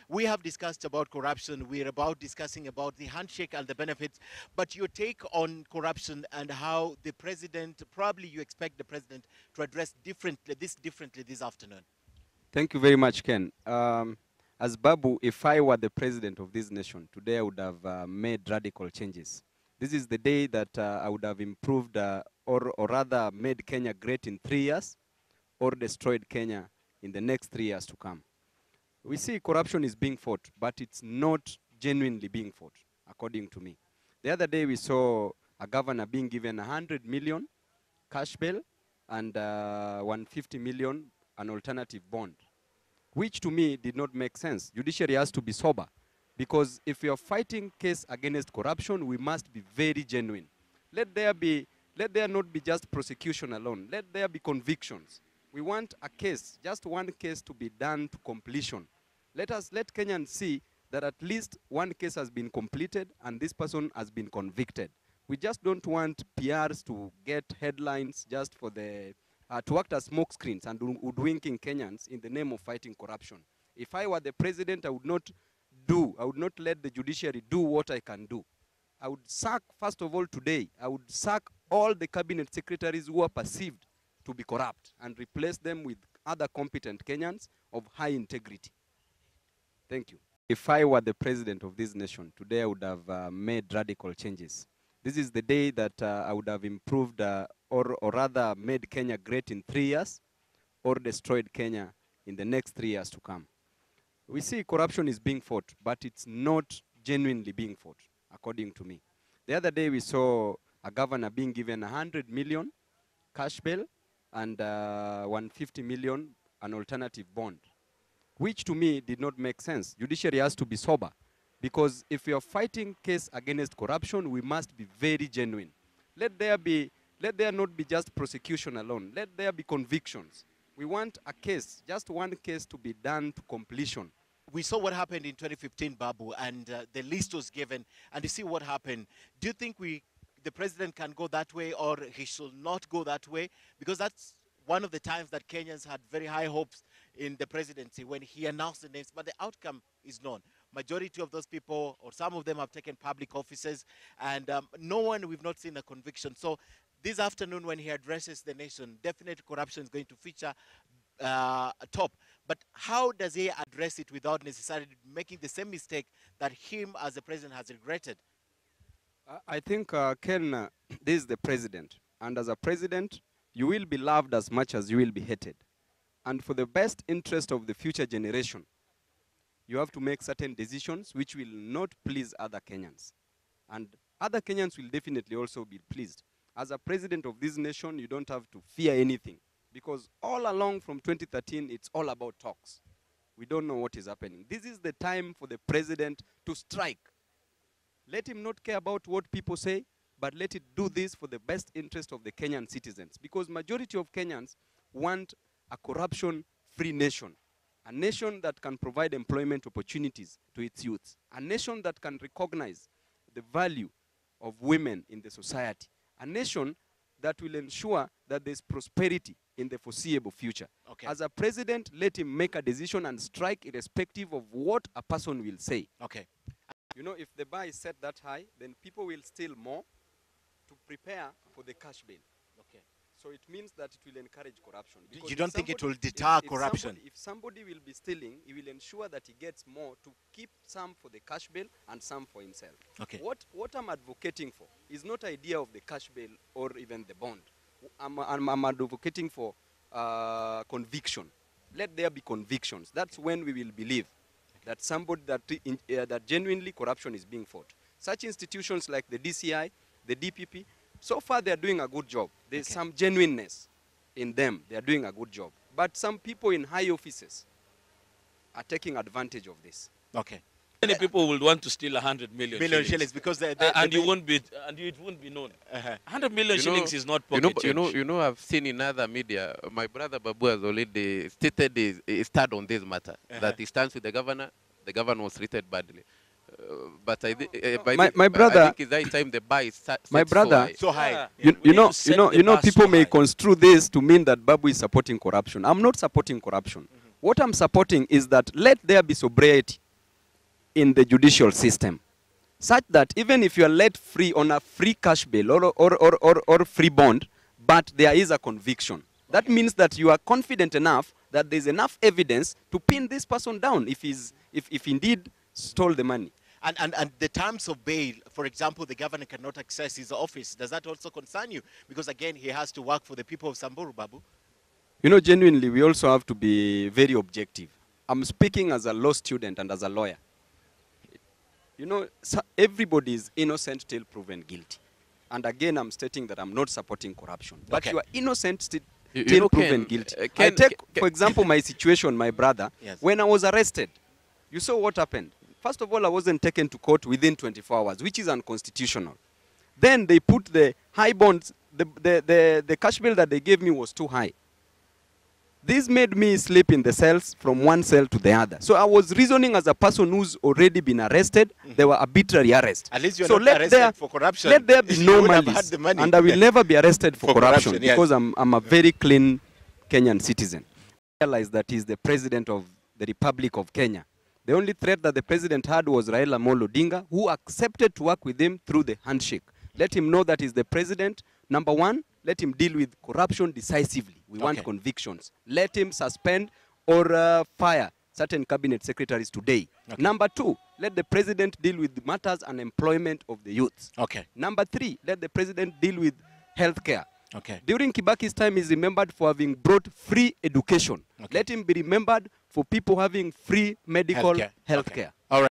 We have discussed about corruption. We're about discussing about the handshake and the benefits. But your take on corruption and how the president, probably you expect the president to address differently this afternoon. Thank you very much, Ken. As Babu, if I were the president of this nation, today I would have made radical changes. This is the day that I would have improved or rather made Kenya great in 3 years or destroyed Kenya in the next 3 years to come. We see corruption is being fought, but it's not genuinely being fought, according to me. The other day we saw a governor being given 100 million cash bail and 150 million an alternative bond, which to me did not make sense. Judiciary has to be sober, because if we are fighting case against corruption, we must be very genuine. Let there not be just prosecution alone. Let there be convictions. We want a case, just one case, to be done to completion. Let Kenyans see that at least one case has been completed and this person has been convicted. We just don't want PRs to get headlines just for the to act as smoke screens and hoodwinking Kenyans in the name of fighting corruption. If I were the president, I would not let the judiciary do what I can do. I would sack, first of all today, I would sack all the cabinet secretaries who are perceived to be corrupt and replace them with other competent Kenyans of high integrity. Thank you. If I were the president of this nation, today I would have made radical changes. This is the day that I would have improved or rather made Kenya great in 3 years or destroyed Kenya in the next 3 years to come. We see corruption is being fought, but it's not genuinely being fought, according to me. The other day we saw a governor being given 100 million cash bail and 150 million an alternative bond, which to me did not make sense. Judiciary has to be sober, because if we are fighting case against corruption, we must be very genuine. Let there not be just prosecution alone. Let there be convictions. We want a case, just one case, to be done to completion. We saw what happened in 2015, Babu, and the list was given, and you see what happened. Do you think the president can go that way, or he should not go that way? Because that's one of the times that Kenyans had very high hopes in the presidency when he announced the names, but the outcome is known. Majority of those people, or some of them, have taken public offices, and we've not seen a conviction. So this afternoon when he addresses the nation, definitely corruption is going to feature top. But how does he address it without necessarily making the same mistake that him as the president has regretted? I think, Ken, this is the president. And as a president, you will be loved as much as you will be hated. And for the best interest of the future generation, you have to make certain decisions which will not please other Kenyans. And other Kenyans will definitely also be pleased. As a president of this nation, you don't have to fear anything, because all along from 2013, it's all about talks. We don't know what is happening. This is the time for the president to strike. Let him not care about what people say, but let it do this for the best interest of the Kenyan citizens, because majority of Kenyans want a corruption-free nation, a nation that can provide employment opportunities to its youths, a nation that can recognize the value of women in the society, a nation that will ensure that there's prosperity in the foreseeable future. Okay. As a president, let him make a decision and strike irrespective of what a person will say. Okay. You know, if the bar is set that high, then people will steal more to prepare for the cash bail. Okay. So it means that it will encourage corruption. You don't think it will deter corruption? If somebody will be stealing, he will ensure that he gets more to keep some for the cash bail and some for himself. Okay. What I'm advocating for is not idea of the cash bail or even the bond. I'm advocating for conviction. Let there be convictions. That's when we will believe that somebody that genuinely corruption is being fought. Such institutions like the DCI, the DPP, so far they are doing a good job. There's some genuineness in them. They are doing a good job. But some people in high offices are taking advantage of this. Okay. Many people will want to steal 100 million shillings because it won't be known. 100 million shillings is not pocket change. You know, I've seen in other media, my brother Babu has already stated his stand on this matter, that he stands with the governor was treated badly. But I think it's that time the bar is set so high. You know, people may construe this to mean that Babu is supporting corruption. I'm not supporting corruption. What I'm supporting is that let there be sobriety in the judicial system, such that even if you are let free on a free cash bail or free bond, but there is a conviction, that means that you are confident enough that there's enough evidence to pin this person down if indeed stole the money. And the terms of bail, for example, the governor cannot access his office. Does that also concern you? Because again, he has to work for the people of Samburu, Babu. You know, genuinely, we also have to be very objective. I'm speaking as a law student and as a lawyer. You know, everybody is innocent till proven guilty. And again, I'm stating that I'm not supporting corruption. But you are innocent till proven guilty. I take, for example, my situation, my brother, yes. When I was arrested, you saw what happened. First of all, I wasn't taken to court within 24 hours, which is unconstitutional. Then they put the high bonds, the cash bill that they gave me was too high. This made me sleep in the cells from one cell to the other. So I was reasoning as a person who's already been arrested. There were arbitrary arrests. At least you're not arrested for corruption. Let there be no malice. And I will never be arrested for corruption because I'm a very clean Kenyan citizen. I realize that he's the president of the Republic of Kenya. The only threat that the president had was Raila Amolo Odinga, who accepted to work with him through the handshake. Let him know that he's the president. Number one, let him deal with corruption decisively. We want convictions. Let him suspend or fire certain cabinet secretaries today. Number two, let the president deal with the matters and employment of the youth. Number three, let the president deal with healthcare. During Kibaki's time, he's remembered for having brought free education. Let him be remembered for people having free medical healthcare.